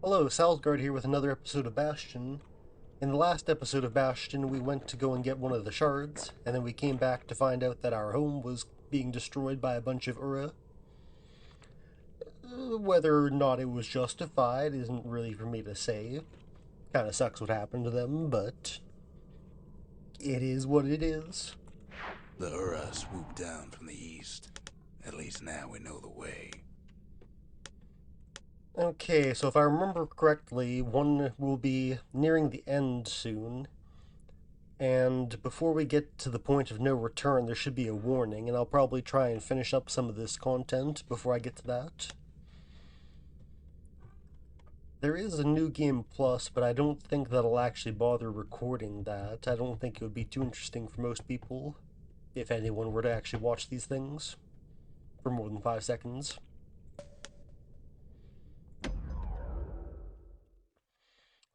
Hello, Salzgard here with another episode of Bastion. In the last episode of Bastion, we went to go and get one of the shards, and then we came back to find out that our home was being destroyed by a bunch of Ura. Whether or not it was justified isn't really for me to say. Kinda sucks what happened to them, but it is what it is. The Ura swooped down from the east. At least now we know the way. Okay, so if I remember correctly, one will be nearing the end soon. And before we get to the point of no return, there should be a warning, and I'll probably try and finish up some of this content before I get to that. There is a New Game Plus, but I don't think that I'll actually bother recording that. I don't think it would be too interesting for most people, if anyone were to actually watch these things for more than 5 seconds.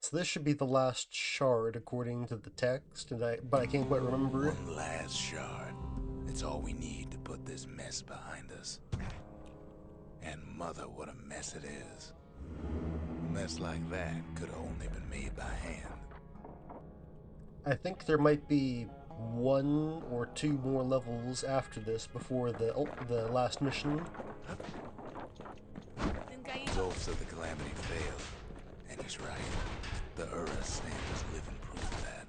So this should be the last shard according to the text, but I can't quite remember. One last shard. It's all we need to put this mess behind us. And mother, what a mess it is. A mess like that could have only been made by hand. I think there might be 1 or 2 more levels after this before the last mission. Results of the calamity failed, and he's right. The Ura stand is living proof of that.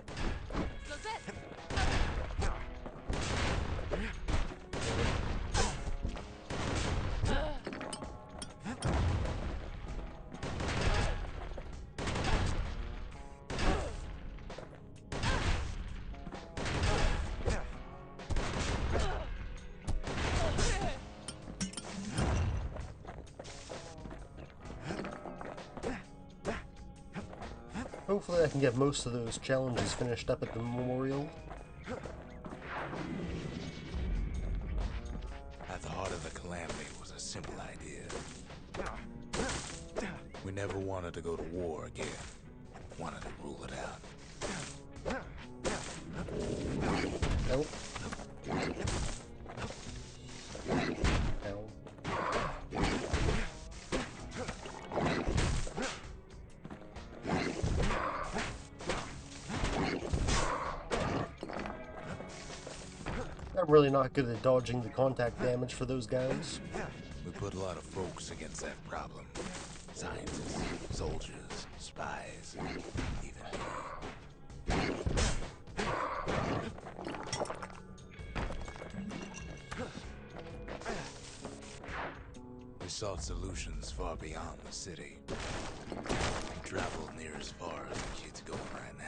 Hopefully I can get most of those challenges finished up at the memorial. At the heart of the calamity was a simple idea. We never wanted to go to war again. Wanted to rule it out. Nope. Hell. I'm really not good at dodging the contact damage for those guys. We put a lot of folks against that problem. Scientists, soldiers, spies, even me. We sought solutions far beyond the city. We traveled near as far as the kid's going right now.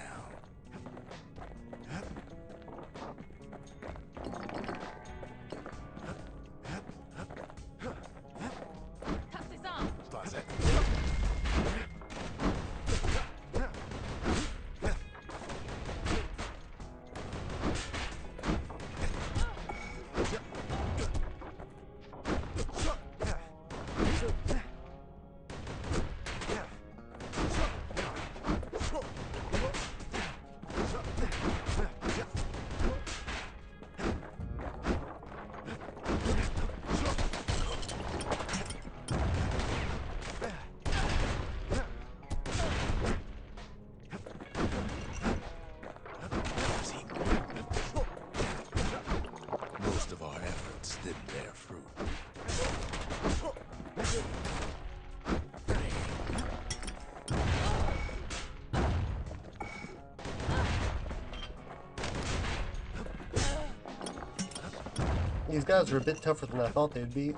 These guys are a bit tougher than I thought they'd be.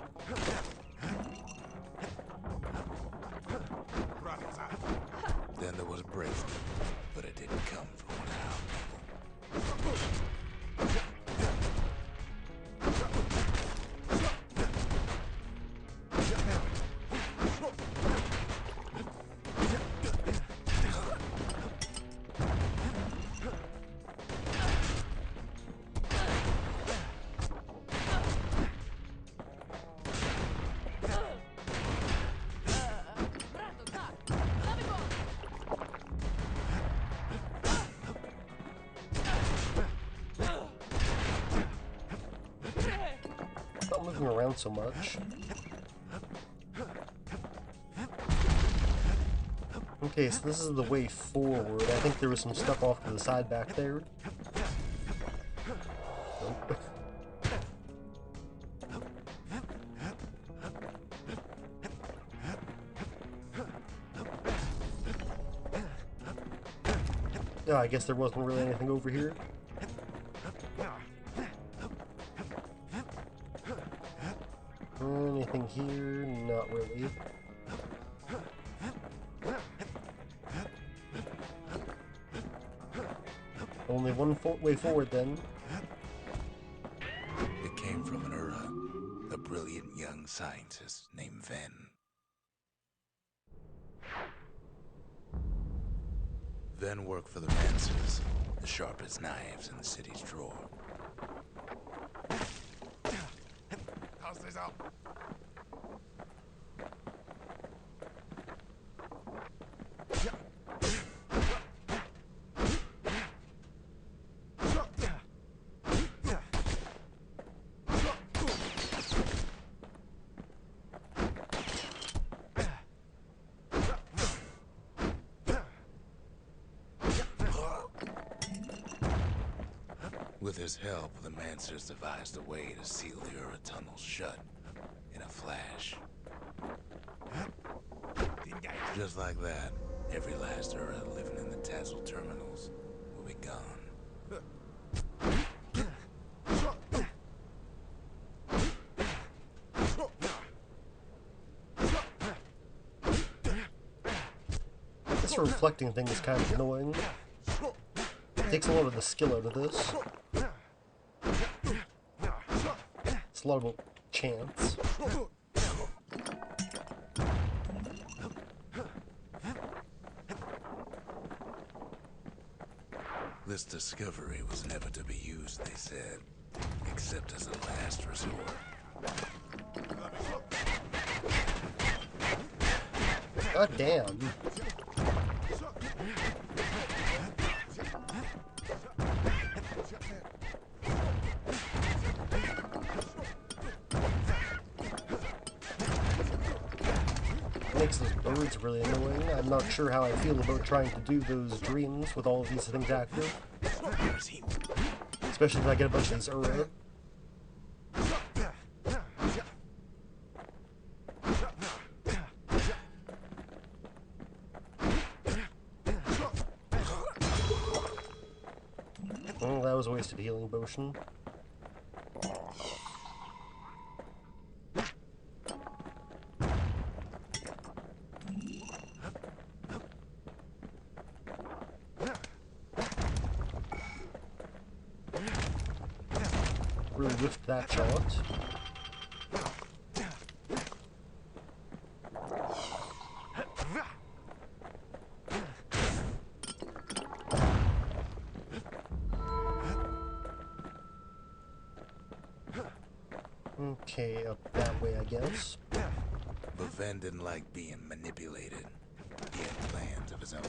Then there was a breakthrough, but it didn't come from one of Around so much. Okay, so this is the way forward. I think there was some stuff off to the side back there. Nope. Oh, I guess there wasn't really anything over here. Anything here? Not really. Only one way forward then. It came from an Ura, a brilliant young scientist named Ven. Ven worked for the Mancers, the sharpest knives in the city's drawer. Toss this up. With his help, the Mancers devised a way to seal the Ura tunnels shut in a flash. Just like that, every last Ura living in the Tassel terminals will be gone. This reflecting thing is kind of annoying. Takes a lot of the skill out of this. It's a lot about chance. This discovery was never to be used, they said, except as a last resort. God damn. Makes those birds really annoying. I'm not sure how I feel about trying to do those dreams with all of these things active. Especially if I get a bunch of these Ura. Oh, that was a wasted healing potion. Really whiffed that shot. Okay, up that way, I guess. But Ven didn't like being manipulated. He had plans of his own.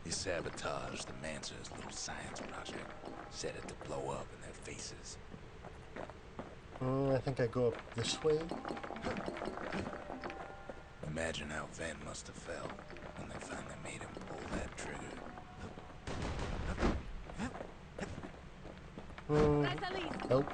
He sabotaged the Mancer's little science project, set it to blow up in their faces. I think I go up this way. Imagine how Ven must have felt when they finally made him pull that trigger. Nope.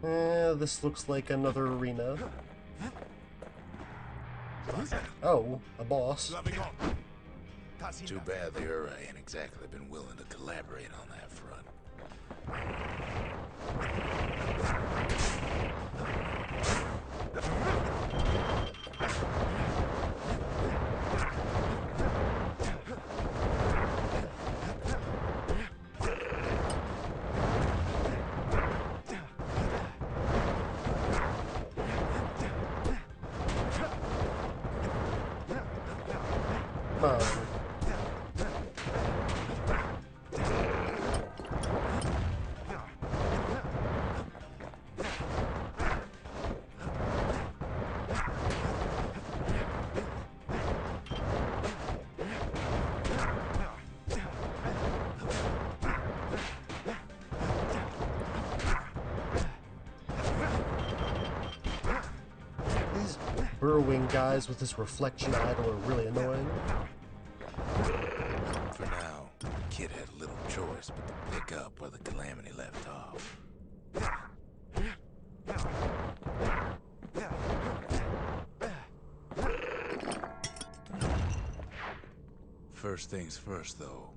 This looks like another arena. Oh, a boss. Too bad the Ura ain't exactly been willing to collaborate on that front. Come on. These burrowing guys with this reflection idol are really annoying. For now, the kid had little choice but to pick up where the Calamity left off. First things first, though.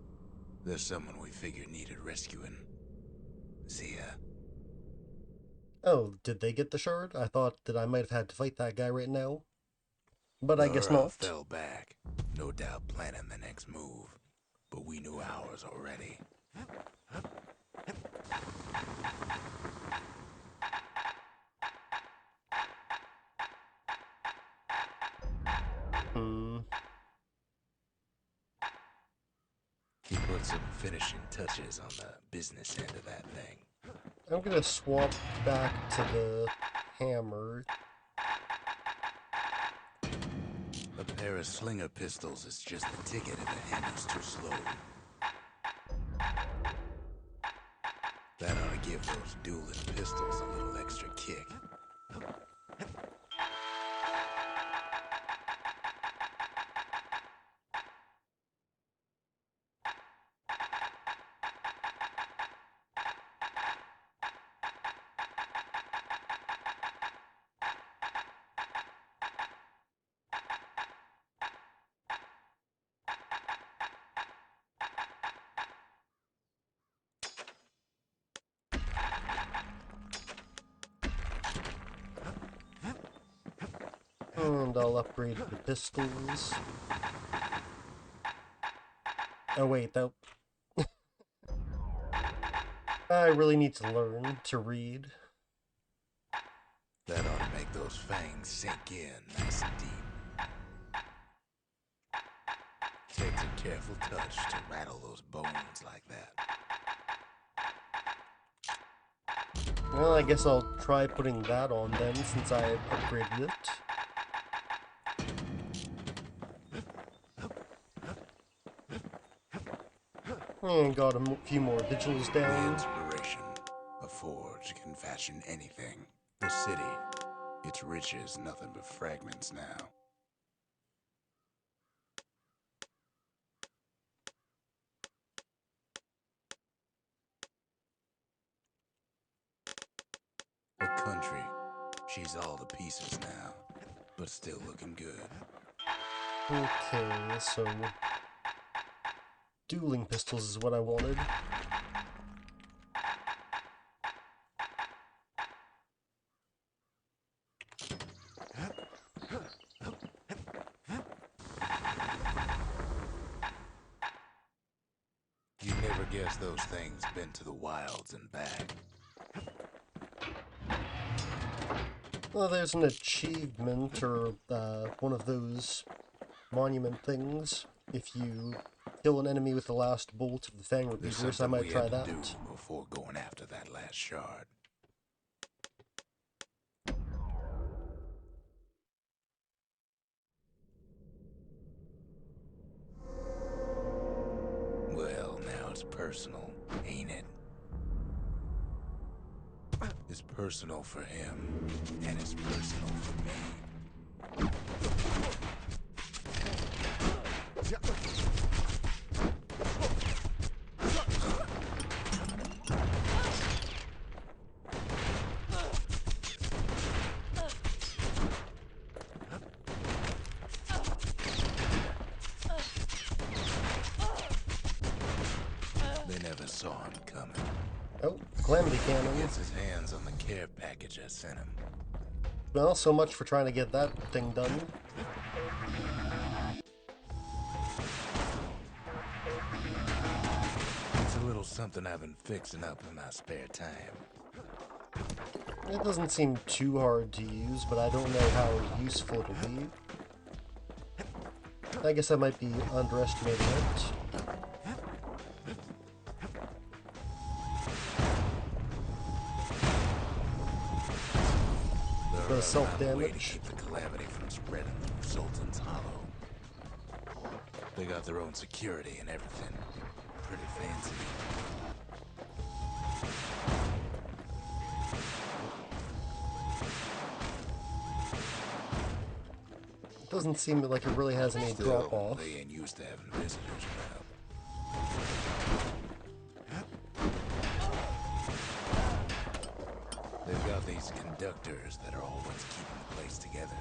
There's someone we figured needed rescuing. See ya. Oh, did they get the shard? I thought that I might have had to fight that guy right now. But I guess Ura not. fell back, no doubt planning the next move. But we knew ours already. He put some finishing touches on the business end of that thing. I'm gonna swap back to the hammer. A pair of slinger pistols is just the ticket if the hammer's too slow. That ought to give those dueling pistols a little extra kick. And I'll upgrade the pistols. Oh wait, that... I really need to learn to read. That ought to make those fangs sink in nice and deep. Takes a careful touch to rattle those bones like that. Well, I guess I'll try putting that on then, since I upgraded it. And got a few more vigils The down. inspiration. A forge can fashion anything. The city, its riches nothing but fragments now. The country, she's all to pieces now, but still looking good. Okay, so... dueling pistols is what I wanted. You'd never guess those things been to the wilds and back. Well, there's an achievement, or one of those monument things. If you kill an enemy with the last bolt of the Fang There's Repeaters, I something might we try had to that. do before going after that last shard. Well, now it's personal, ain't it? It's personal for him, and it's personal for me. brother saw him coming. Oh, Calamity Cannon. He gets his hands on the care package I sent him. Well, so much for trying to get that thing done. It's a little something I've been fixing up in my spare time. It doesn't seem too hard to use, but I don't know how useful it'll be. I guess I might be underestimating it. Does self-damage. Keep the calamity from spreading through Sultan's Hollow. They got their own security and everything. Pretty fancy. It doesn't seem like it really has any drop-off. They ain't used to having visitors around. They've got these conductors that are all what's keeping the place together.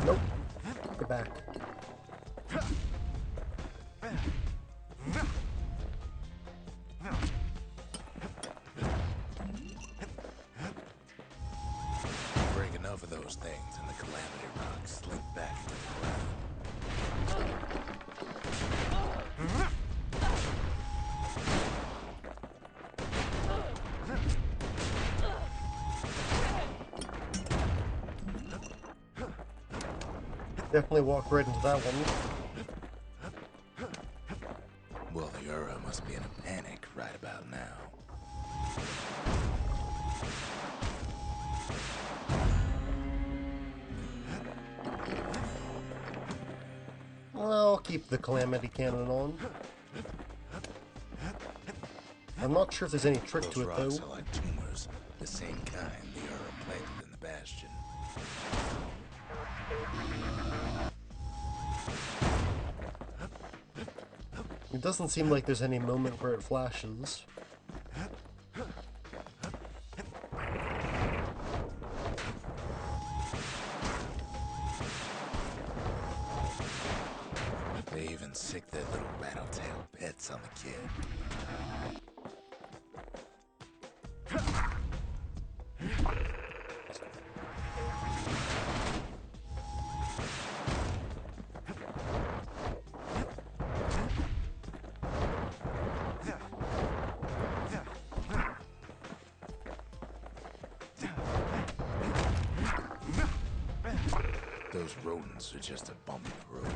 Nope. Get back. Break enough of those things and the calamity rocks slip back into the ground. Definitely walk right into that one. Well, the Ura must be in a panic right about now. Well, I'll keep the Calamity Cannon on. I'm not sure if there's any trick to it, though. Those rocks are like tumors, the same kind the Ura planted in the Bastion. It doesn't seem like there's any moment where it flashes. They even sick their little rattletail pets on the kid. Those rodents are just a bump in the road.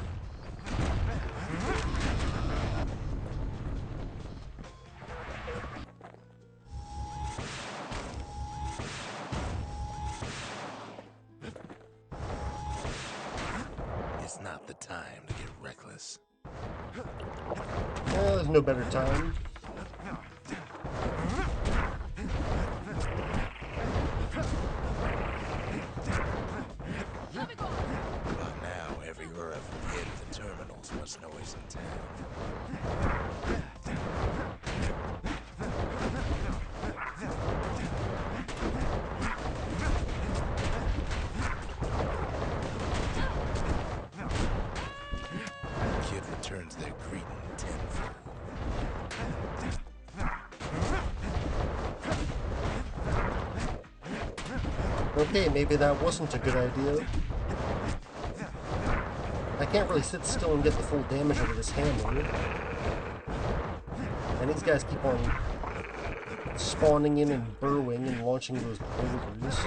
It's not the time to get reckless. There's no better time. By now, every Ura from here to the terminals must know he's in town. The kid returns their greeting tenfold. Okay, maybe that wasn't a good idea. I can't really sit still and get the full damage out of this hammer. And these guys keep on spawning in and burrowing and launching those boulders.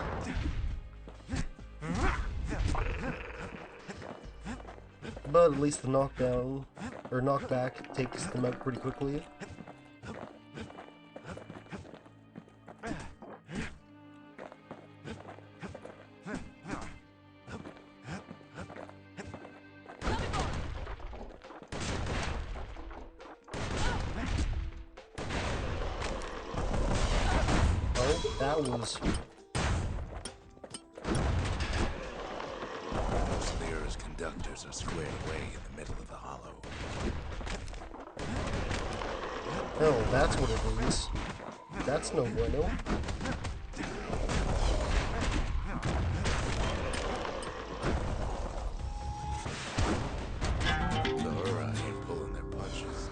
But at least the knockdown, or knockback, takes them out pretty quickly. Oh, that was... Most of the Ura's conductors are squared away in the middle of the hollow. Oh, that's what it is. That's no bueno. Laura ain't pulling their punches.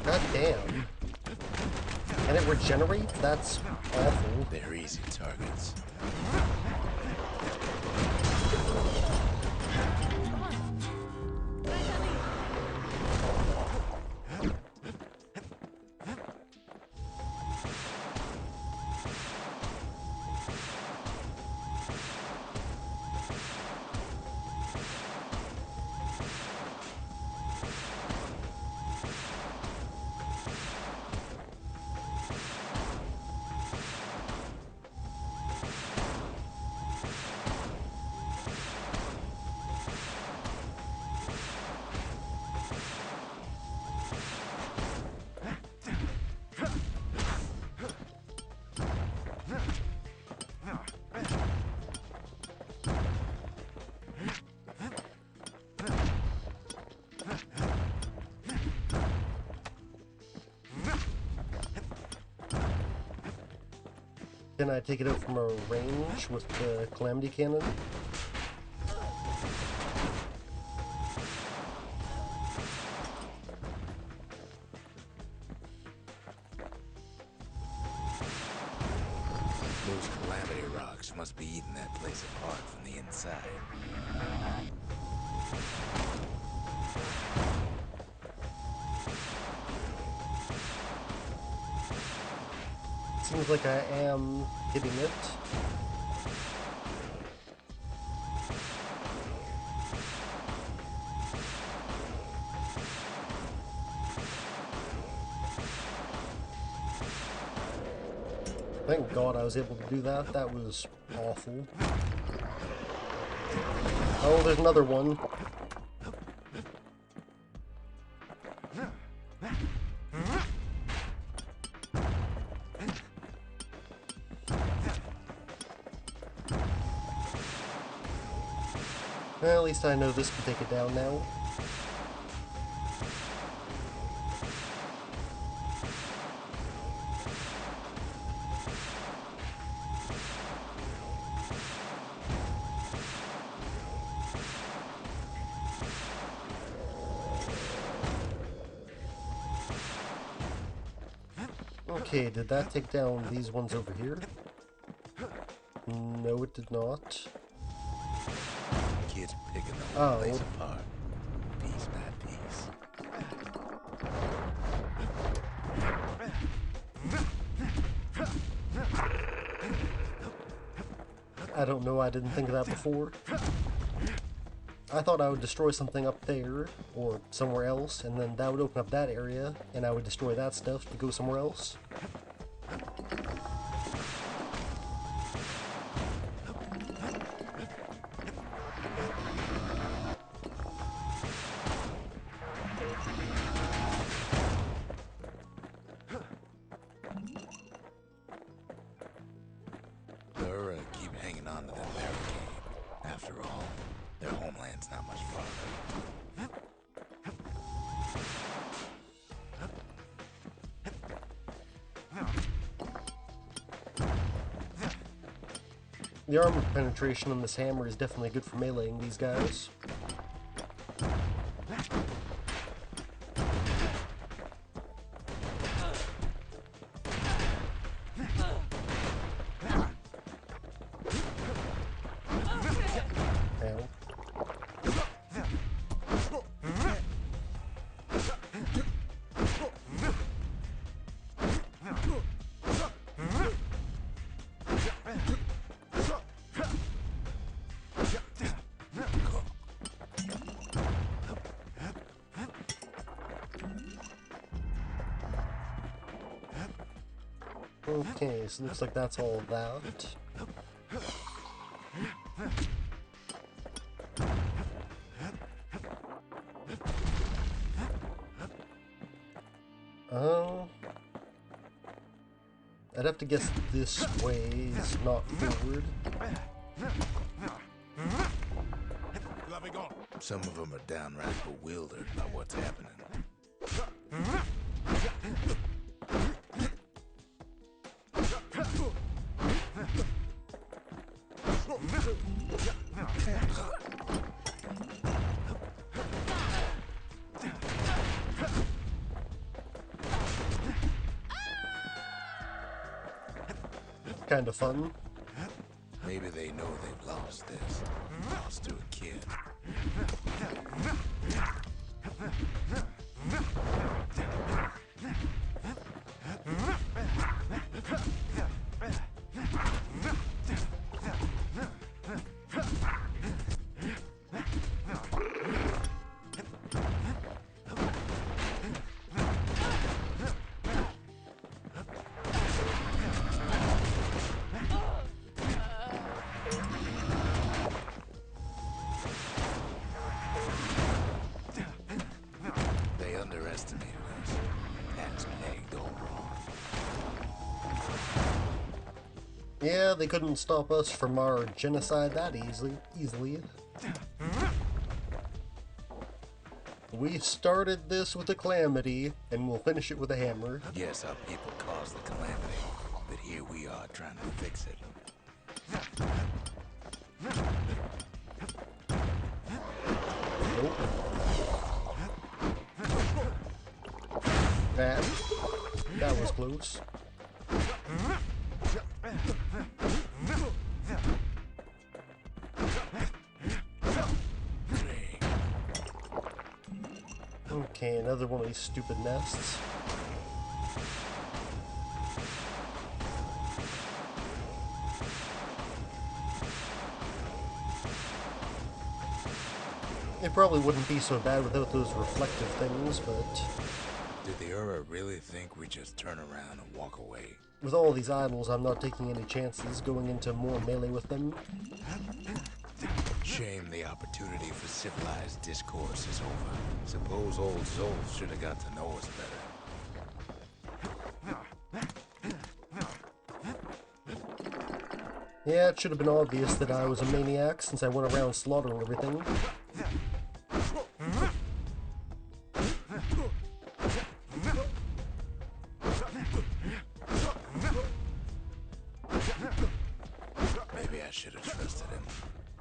God damn. Can it regenerate? That's awful. They're easy targets. Can I take it out from a range with the Calamity Cannon? Those calamity rocks must be eating that place apart from the inside. Seems like I am hitting it. Thank God I was able to do that. That was awful. Oh, there's another one. Well, at least I know this can take it down now. Okay, did that take down these ones over here? No, it did not. Kids picking the whole place apart, piece by piece. I don't know, I didn't think of that before. I thought I would destroy something up there, or somewhere else, and then that would open up that area, and I would destroy that stuff to go somewhere else. They're keep hanging on to that barricade. After all, their homeland's not much farther. The armor penetration on this hammer is definitely good for meleeing these guys. Ow. Okay, so looks like that's all of that. I have to guess this way is not forward. Some of them are downright bewildered by what's happening. Kind of fun. Maybe they know they've lost this. Lost to a kid. They underestimated us. That's pegged all wrong. Yeah, they couldn't stop us from our genocide that easily. We started this with a calamity, and we'll finish it with a hammer. Yes, our people caused the calamity, but here we are trying to fix it. Nope. That was close. Okay, another one of these stupid nests. It probably wouldn't be so bad without those reflective things, but Did the Ura really think we just turn around and walk away? with all these idols, I'm not taking any chances going into more melee with them. Shame the opportunity for civilized discourse is over. Suppose old Zolf should have got to know us better. Yeah, it should have been obvious that I was a maniac since I went around slaughtering everything. Maybe I should have trusted him.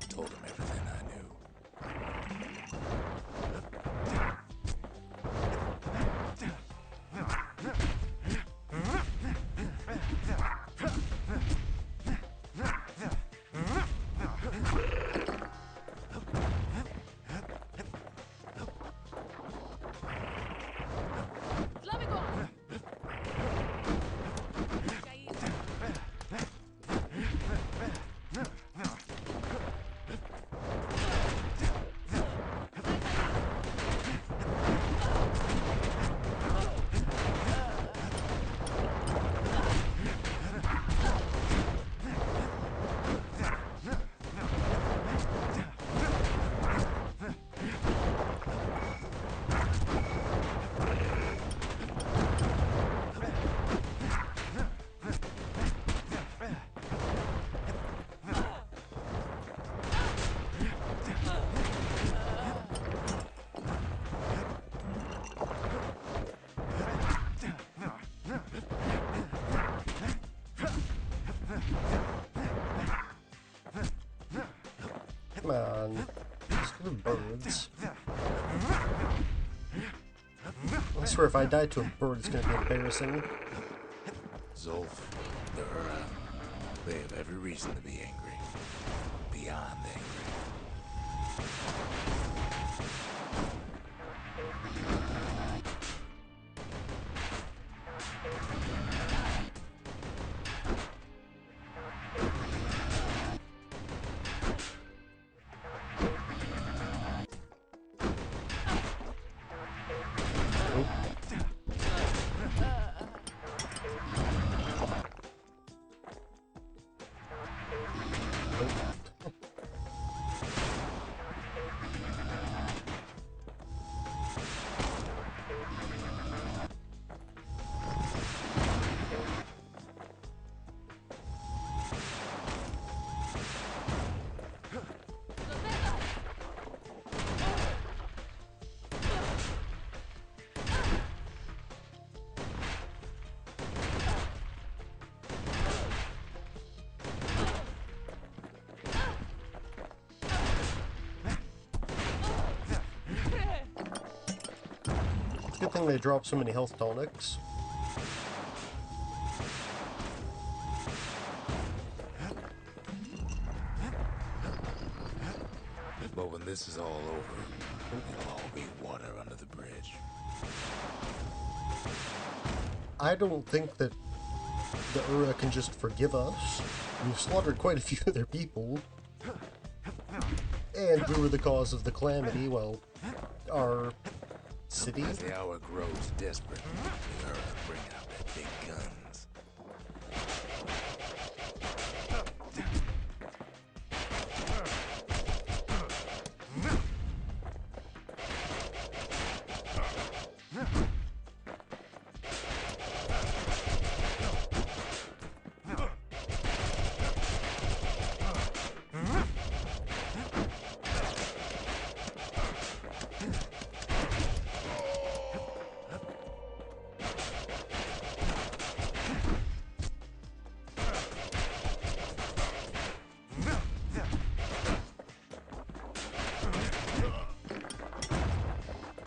Told him everything I knew. Come on. Stupid birds. I swear if I die to a bird, it's gonna be embarrassing. Zolf, the Ura, they have every reason to be angry. Beyond angry. thing they drop so many health tonics. But when this is all over, it'll all be water under the bridge. I don't think that the Ura can just forgive us. We've slaughtered quite a few of their people. And we were the cause of the calamity, well, our city. As the hour grows desperate, the Ura bring out their big guns.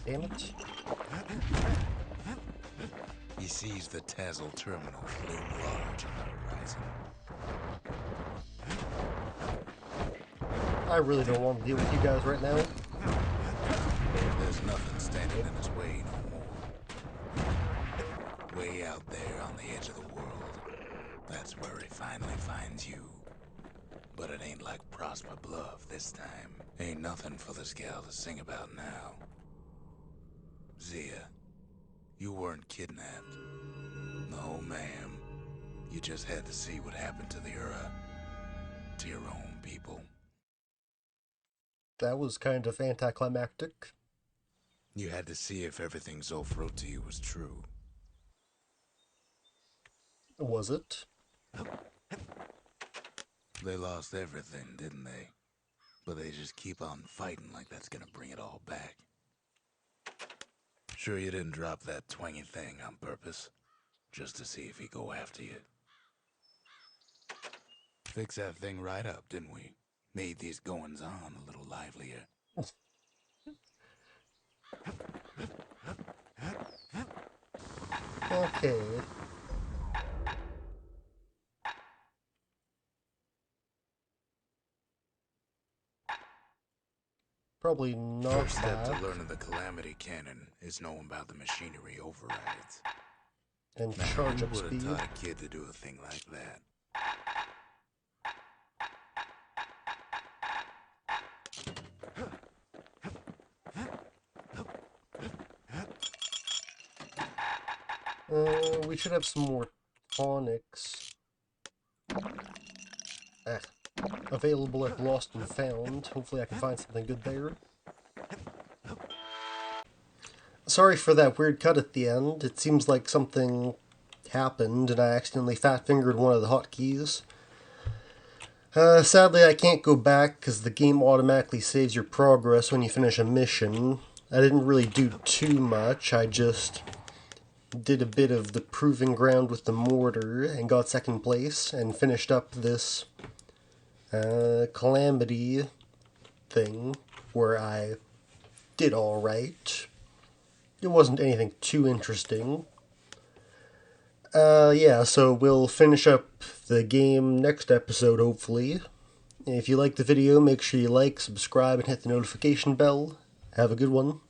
Damn it. He sees the Tazzle terminal loom large on the horizon. I really don't want to deal with you guys right now. There's nothing standing in his way no more. Way out there on the edge of the world, that's where he finally finds you. But it ain't like Prosper Bluff this time. Ain't nothing for this gal to sing about now. Zia, you weren't kidnapped. No, ma'am. You just had to see what happened to the Ura. To your own people. That was kind of anticlimactic. You had to see if everything Zolf wrote to you was true. Was it? They lost everything, didn't they? But they just keep on fighting like that's gonna bring it all back. Sure you didn't drop that twangy thing on purpose? Just to see if he'd go after you. Fix that thing right up, didn't we? Made these goings-on a little livelier. Okay. Probably not First step that. to learning the Calamity Cannon is knowing about the machinery overrides. And Now, charge who up would have speed. taught a kid to do a thing like that? We should have some more tonics. Available at Lost and Found. Hopefully I can find something good there. Sorry for that weird cut at the end. It seems like something happened and I accidentally fat-fingered one of the hotkeys. Sadly I can't go back because the game automatically saves your progress when you finish a mission. I didn't really do too much, I just did a bit of the proving ground with the mortar and got second place and finished up this calamity thing where I did alright. It wasn't anything too interesting. Yeah, so we'll finish up the game next episode, hopefully. If you like the video, make sure you like, subscribe, and hit the notification bell. Have a good one.